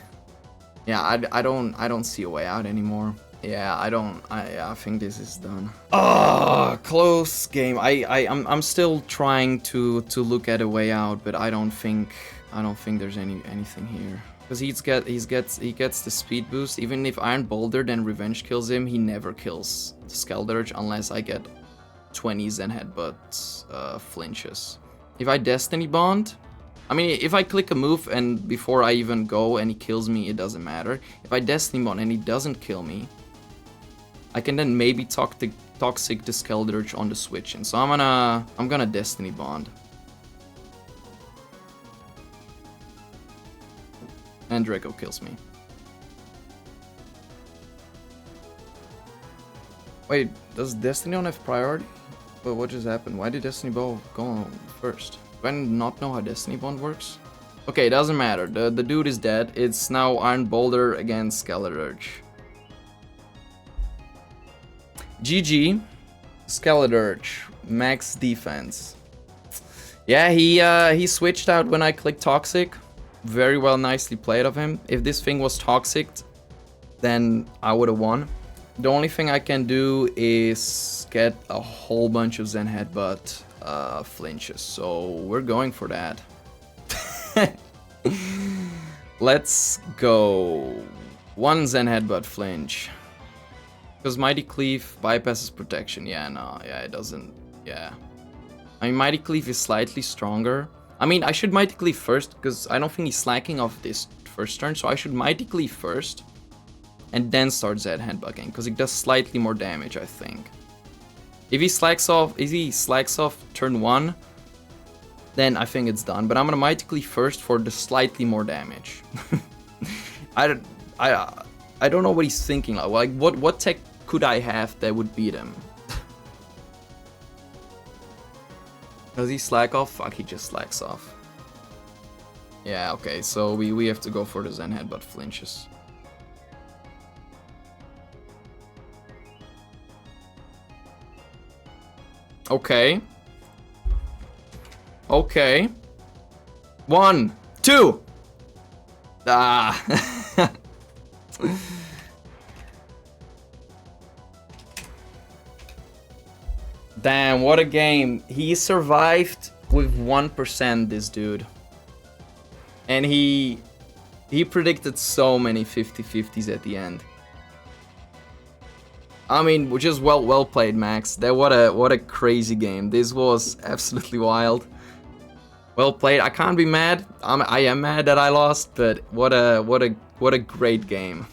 Yeah, I don't see a way out anymore. Yeah, I think this is done. Oh, close game. I'm still trying to look at a way out, but I don't think there's anything here. Because he gets the speed boost. Even if Iron Boulder then Revenge kills him, he never kills the Skeldurge unless I get 20s and headbutt flinches. If I Destiny Bond, I mean, if I click a move and before I even go and he kills me, it doesn't matter. If I Destiny Bond and he doesn't kill me, I can then maybe Toxic the Skeldurge on the switch. And so I'm gonna Destiny Bond. And Draco kills me. Wait, does Destiny Bond have priority? But what just happened? Why did Destiny Bond go on first? Do I not know how Destiny Bond works? Okay, it doesn't matter. The dude is dead. It's now Iron Boulder against Skeldurge. GG. Skeldurge. Max defense. Yeah, he switched out when I clicked Toxic. Very well, nicely played of him. If this thing was Toxic, then I would have won. The only thing I can do is get a whole bunch of Zen Headbutt flinches. So we're going for that. Let's go. One Zen Headbutt flinch. Because Mighty Cleave bypasses protection. Yeah, no, yeah, it doesn't. Yeah. I mean, Mighty Cleave is slightly stronger. I mean, I should Mighty Cleave first, because I don't think he's slacking off this first turn, so I should Mighty Cleave first, and then start Zed Headbutting, because it does slightly more damage, I think. If he slacks off turn 1, then I think it's done, but I'm gonna Mighty Cleave first for the slightly more damage. I don't know what he's thinking, like what tech could I have that would beat him? Does he slack off? Fuck, he just slacks off. Yeah, okay, so we have to go for the Zen Headbutt flinches. Okay. Okay. 1, 2! Ah! Damn, what a game. He survived with 1%, this dude. And he predicted so many 50-50s at the end. I mean, which is well played, Max. What a crazy game. This was absolutely wild. Well played. I can't be mad. I am mad that I lost, but what a great game.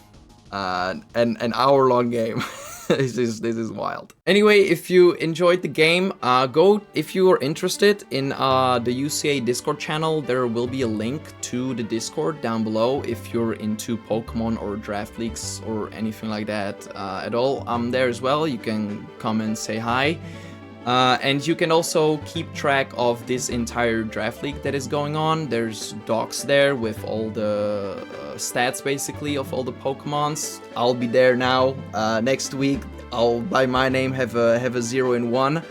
An hour-long game. This is wild. Anyway, if you enjoyed the game, if you are interested in the UCA Discord channel, there will be a link to the Discord down below if you're into Pokemon or draft leagues or anything like that at all. I'm there as well. You can come and say hi. And you can also keep track of this entire draft league that is going on. There's docs there with all the stats basically of all the Pokemons. I'll be there now. Next week I'll by my name have a 0 and 1.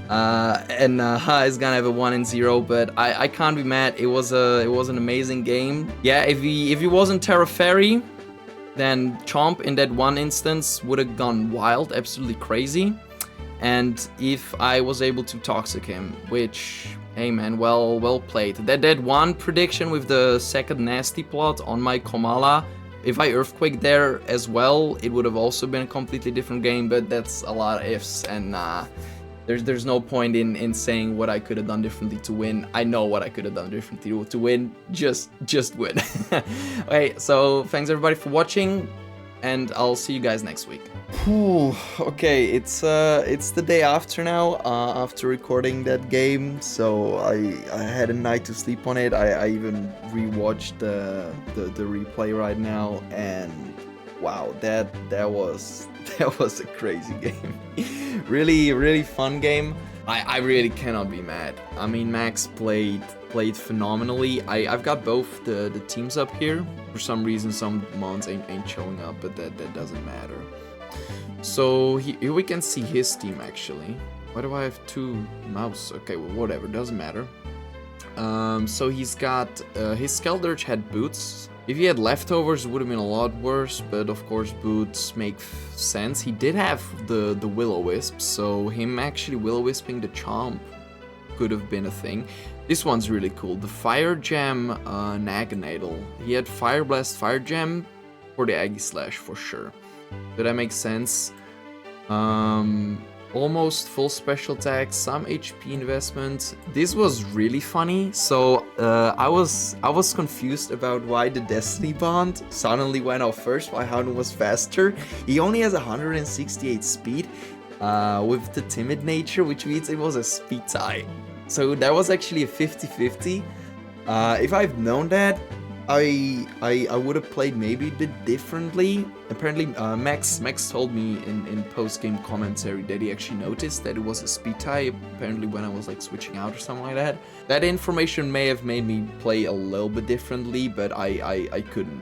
And Ha is gonna have a 1 and 0, but I can't be mad. It was an amazing game. Yeah, if he wasn't Terra Fairy, then Chomp in that one instance would have gone wild, absolutely crazy. And if I was able to Toxic him, which, hey man, well played. That one prediction with the second Nasty plot on my Komala, if I Earthquake there as well, it would have also been a completely different game, but that's a lot of ifs, and there's no point in saying what I could have done differently to win. I know what I could have done differently to win, just win. Okay, so thanks everybody for watching, and I'll see you guys next week. Whew, okay, it's the day after now, after recording that game, so I had a night to sleep on it. I even rewatched the replay right now, and wow, that was a crazy game. really fun game. I really cannot be mad. I mean, Max played phenomenally. I've got both the teams up here. For some reason, some mons ain't showing up, but that doesn't matter. So here we can see his team actually. Why do I have 2 mouse? Okay, well, whatever, doesn't matter. So he's got his Skeldurge had boots. If he had leftovers, it would have been a lot worse, but of course boots make sense. He did have the Will-O-Wisp, so him actually Will-O-Wisping the Chomp could have been a thing. This one's really cool. The Fire Jam Naganadel. He had Fire Blast, Fire Jam for the Aegislash for sure. So that makes sense. Almost full special attack, some HP investment. This was really funny. So I was confused about why the Destiny Bond suddenly went off first, why Houndoom was faster. He only has 168 speed with the timid nature, which means it was a speed tie. So that was actually a 50-50. If I've known that, I would have played maybe a bit differently. Apparently, Max told me in post-game commentary that he actually noticed that it was a speed tie, apparently when I was like switching out or something like that. That information may have made me play a little bit differently, but I couldn't.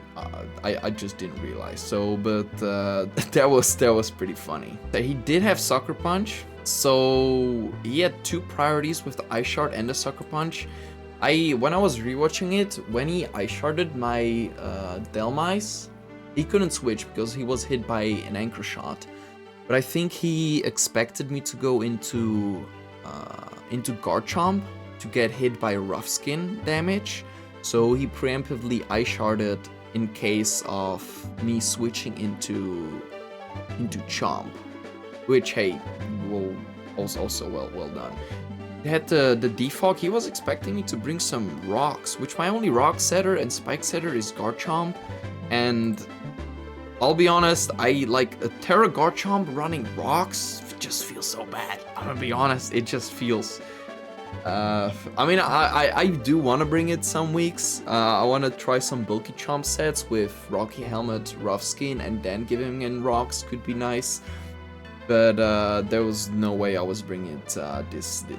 I just didn't realize. So, but that was pretty funny. He did have Sucker Punch, so he had 2 priorities with the Ice Shard and the Sucker Punch. When I was rewatching it, when he Ice Sharded my Delmise, he couldn't switch because he was hit by an Anchor Shot. But I think he expected me to go into Garchomp to get hit by Rough Skin damage. So he preemptively Ice Sharded in case of me switching into Chomp. Which, hey, will also well done. He had the defog. He was expecting me to bring some rocks, which my only rock setter and spike setter is Garchomp. And I'll be honest, I like a Terra Garchomp running rocks just feels so bad. I'm gonna be honest, it just feels. I mean, I do want to bring it some weeks. I want to try some bulky Chomp sets with Rocky Helmet, Rough Skin, and then giving in rocks could be nice. But there was no way I was bringing it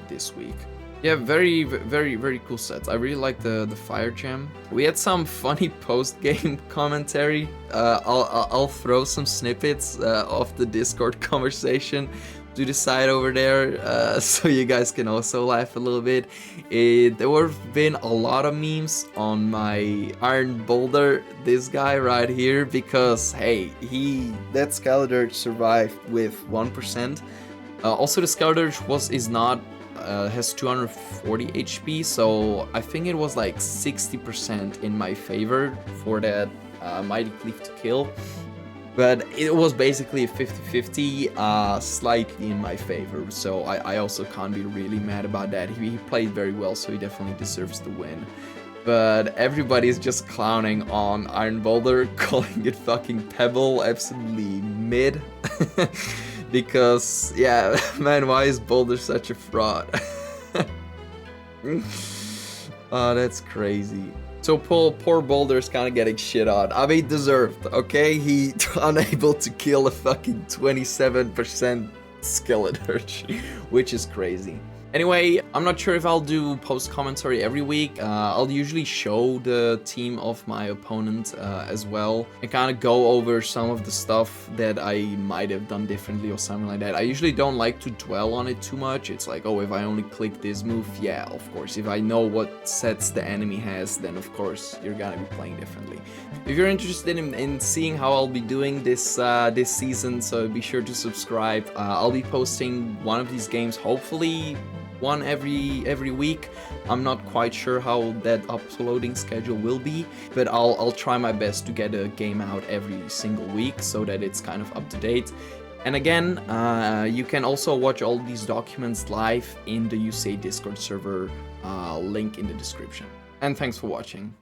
this week. Yeah, very cool sets. I really like the Fire Gem. We had some funny post-game commentary. I'll throw some snippets of the Discord conversation to the side over there, so you guys can also laugh a little bit. There have been a lot of memes on my Iron Boulder, this guy right here, because hey, that Skeldurge survived with 1%. Also, the Skeldurge has 240 HP, so I think it was like 60% in my favor for that Mighty Cleave to kill. But it was basically a 50-50, slightly in my favor, so I also can't be really mad about that. He played very well, so he definitely deserves the win. But everybody's just clowning on Iron Boulder, calling it fucking Pebble, absolutely mid. Because, yeah, man, why is Boulder such a fraud? Oh, that's crazy. So poor Boulder's kind of getting shit on. I mean, deserved, okay? He unable to kill a fucking 27% Skeldurge, which is crazy. Anyway, I'm not sure if I'll do post commentary every week. I'll usually show the team of my opponent as well and kind of go over some of the stuff that I might have done differently or something like that. I usually don't like to dwell on it too much. It's like, oh, if I only click this move, yeah, of course. If I know what sets the enemy has, then of course you're gonna be playing differently. If you're interested in seeing how I'll be doing this this season, so be sure to subscribe. I'll be posting one of these games, hopefully one every week. I'm not quite sure how that uploading schedule will be, but I'll try my best to get a game out every single week so that it's kind of up to date. And again, you can also watch all these documents live in the USA Discord server, link in the description. And thanks for watching.